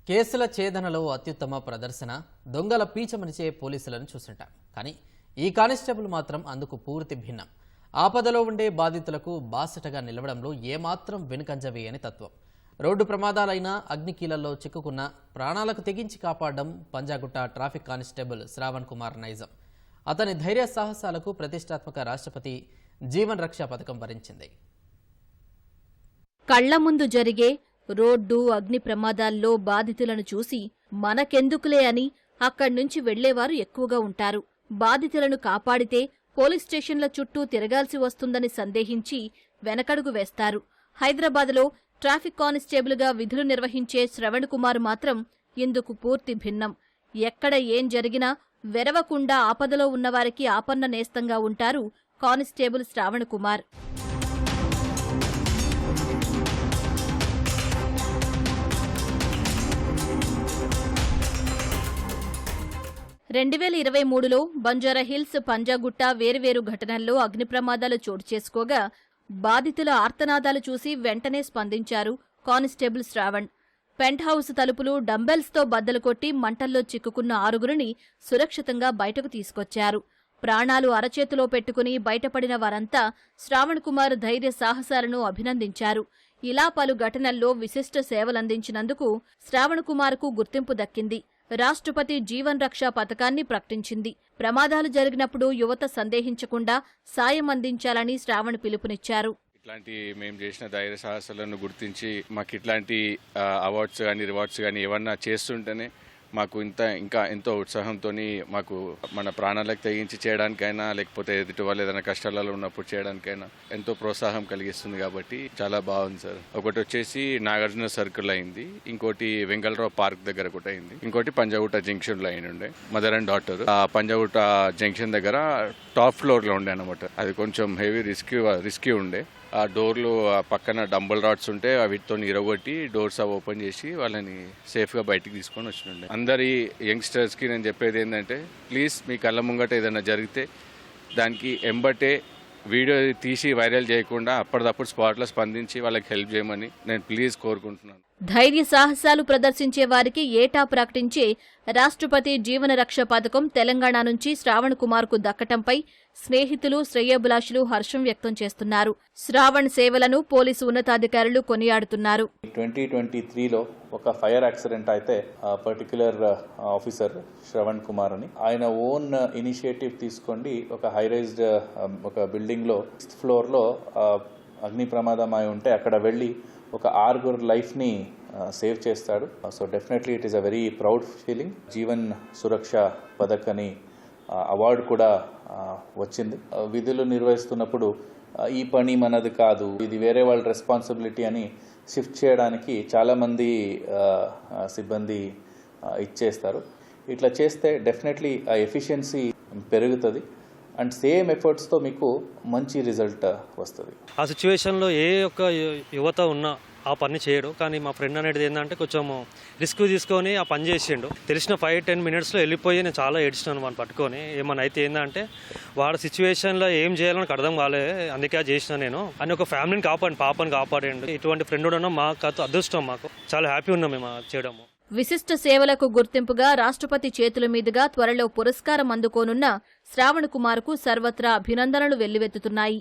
కేసుల ఛేదనలో అత్యుత్తమ ప్రదర్శన దొంగల పీచమనిచే పోలీసులను చూసుంటాం. కానీ ఈ కానిస్టేబుల్ మాత్రం అందుకు పూర్తి భిన్నం. ఆపదలో ఉండే బాధితులకు బాసటగా నిలవడంలో ఏమాత్రం వెనుకంజ వేయని తత్వం. రోడ్డు ప్రమాదాలైన అగ్నికీలల్లో చిక్కుకున్న ప్రాణాలకు తెగించి కాపాడడం పంజాగుట్ట ట్రాఫిక్ కానిస్టేబుల్ శ్రావణ్ కుమార్ నైజం. అతని ధైర్య సాహసాలకు ప్రతిష్టాత్మక రాష్ట్రపతి జీవన్ రక్ష పథకం భరించింది. కళ్ల ముందు జరిగే రోడ్డు అగ్ని ప్రమాదాల్లో బాధితులను చూసి మనకెందుకులే అని అక్కడ్నుంచి వెళ్లేవారు ఎక్కువగా ఉంటారు. బాధితులను కాపాడితే పోలీస్ స్టేషన్ల చుట్టూ తిరగాల్సి వస్తుందని సందేహించి వెనకడుగు వేస్తారు. హైదరాబాద్లో ట్రాఫిక్ కానిస్టేబుల్గా విధులు నిర్వహించే శ్రవణ్ కుమార్ మాత్రం ఇందుకు పూర్తి భిన్నం. ఎక్కడ ఏం జరిగినా వెరవకుండా ఆపదలో ఉన్నవారికి ఆపన్న నేస్తంగా ఉంటారు కానిస్టేబుల్ శ్రావణ్ కుమార్. 2023లో బంజారాహిల్స్, పంజాగుట్ట వేర్వేరు ఘటనల్లో అగ్ని ప్రమాదాలు చోటు చేసుకోగా బాధితుల ఆర్తనాదాలు చూసి వెంటనే స్పందించారు కానిస్టేబుల్ శ్రావణ్. పెంట్ హౌస్ తలుపులు డంబెల్స్తో బద్దలు కొట్టి మంటల్లో చిక్కుకున్న 6గురిని సురక్షితంగా బయటకు తీసుకొచ్చారు. ప్రాణాలు అరచేతిలో పెట్టుకుని బయటపడిన వారంతా శ్రావణ్ కుమార్ ధైర్య సాహసాలను అభినందించారు. ఇలా పలు ఘటనల్లో విశిష్ట సేవలందించినందుకు శ్రావణ్ కుమార్కు గుర్తింపు దక్కింది. రాష్ట్రపతి జీవన్ రక్ష పథకాన్ని ప్రకటించింది. ప్రమాదాలు జరిగినప్పుడు యువత సందేహించకుండా సాయం అందించాలని శ్రావణ్ పిలుపునిచ్చారు. ఇట్లాంటి మేము చేసిన ధైర్య సాహసాలను గుర్తించి మాకు ఇట్లాంటి అవార్డ్స్ కానీ రివార్డ్స్ కానీ ఏమన్నా చేస్తుంటేనే మాకు ఇంకా ఎంతో ఉత్సాహంతో మాకు మన ప్రాణాలకు తెగించి చేయడానికైనా లేకపోతే ఎదుటి వాళ్ళు ఏదైనా కష్టాలలో ఉన్నప్పుడు చేయడానికైనా ఎంతో ప్రోత్సాహం కలిగిస్తుంది. కాబట్టి చాలా బాగుంది సార్. ఒకటి వచ్చేసి నాగార్జున సర్కిల్ అయింది, ఇంకోటి వెంగళరావు పార్క్ దగ్గర కూడా అయింది, ఇంకోటి పంజాగుట్ట జంక్షన్ లో అయినుండే mother and daughter. Panjagutta junction దగ్గర టాప్ ఫ్లోర్ లో ఉండే అనమాట. అది కొంచెం హెవీ రిస్కీ ఉండే. ఆ డోర్లు పక్కన డంబుల్ రాడ్స్ ఉంటే వీటితో ఇరగొట్టి డోర్స్ ఓపెన్ చేసి వాళ్ళని సేఫ్గా బయటికి తీసుకొని వచ్చిండే. అందరి యంగ్స్టర్స్కి నేను చెప్పేది ఏంటంటే, ప్లీజ్ మీ కళ్ళ ముంగట ఏదైనా జరిగితే దానికి ఎంబటే వీడియో తీసి వైరల్ చేయకుండా అప్పటిదప్పుడు స్పాట్లో స్పందించి వాళ్ళకి హెల్ప్ చేయమని నేను ప్లీజ్ కోరుకుంటున్నాను. ధైర్య సాహసాలు ప్రదర్శించే వారికి ఏటా ప్రకటించే రాష్ట్రపతి జీవన రక్ష పథకం తెలంగాణ నుంచి శ్రావణ్ కుమార్కు దక్కటంపై స్నేహితులు, శ్రేయోభిలాషులు హర్షం వ్యక్తం చేస్తున్నారు. శ్రావణ్ సేవలను పోలీసు ఉన్నతాధికారులు కొనియాడుతున్నారు. 2023లో ఒక ఫైర్ యాక్సిడెంట్ అయితే పర్టిక్యులర్ ఆఫీసర్ శ్రవణ్ కుమార్ అని ఆయన ఓన్ ఇనిషియేటివ్ తీసుకొని ఒక హైరైజ్డ్ ఒక బిల్డింగ్ లో 6th floor లో అగ్ని ప్రమాదం అయి ఉంటే అక్కడ వెళ్లి ఒక 6గురు లైఫ్ని సేవ్ చేస్తాడు. So definitely it is a very proud feeling. Jeevan Suraksha Padak అని అవార్డు కూడా వచ్చింది. విధులు నిర్వహిస్తున్నప్పుడు ఈ పని మనది కాదు, ఇది వేరే వాళ్ళ రెస్పాన్సిబిలిటీ అని షిఫ్ట్ చేయడానికి చాలామంది సిబ్బంది ఇచ్చేస్తారు. ఇట్లా చేస్తే డెఫినెట్లీ ఆ ఎఫిషియన్సీ పెరుగుతుంది అండ్ సేమ్ ఎఫర్ట్స్తో మీకు మంచి రిజల్ట్ వస్తుంది. ఆ సిచ్యువేషన్లో ఏ ఒక్క యువత ఉన్నా ఆ పని చేయడు. కానీ మా ఫ్రెండ్ అనేది ఏంటంటే కొంచెం రిస్క్ తీసుకొని ఆ పని చేసిండు. తెలిసిన 5-10 minutesలో వెళ్ళిపోయి నేను చాలా ఏడ్చినాను వాడిని పట్టుకొని. ఏమన్నా అయితే ఏంటంటే వాడు సిచ్యువేషన్లో ఏం చేయాలో నాకు అర్థం కాలే, అందుకే చేసిన నేను అని ఒక ఫ్యామిలీని పాపని కాపాడండు. ఇటువంటి ఫ్రెండ్ కూడా మాకు అదృష్టం. మాకు చాలా హ్యాపీ ఉన్నాం మేము చేయడము. విశిష్ట సేవలకు గుర్తింపుగా రాష్ట్రపతి చేతుల మీదుగా త్వరలో పురస్కారం అందుకోనున్న శ్రావణ్ కుమార్కు సర్వత్రా అభినందనలు వెల్లువెత్తుతున్నాయి.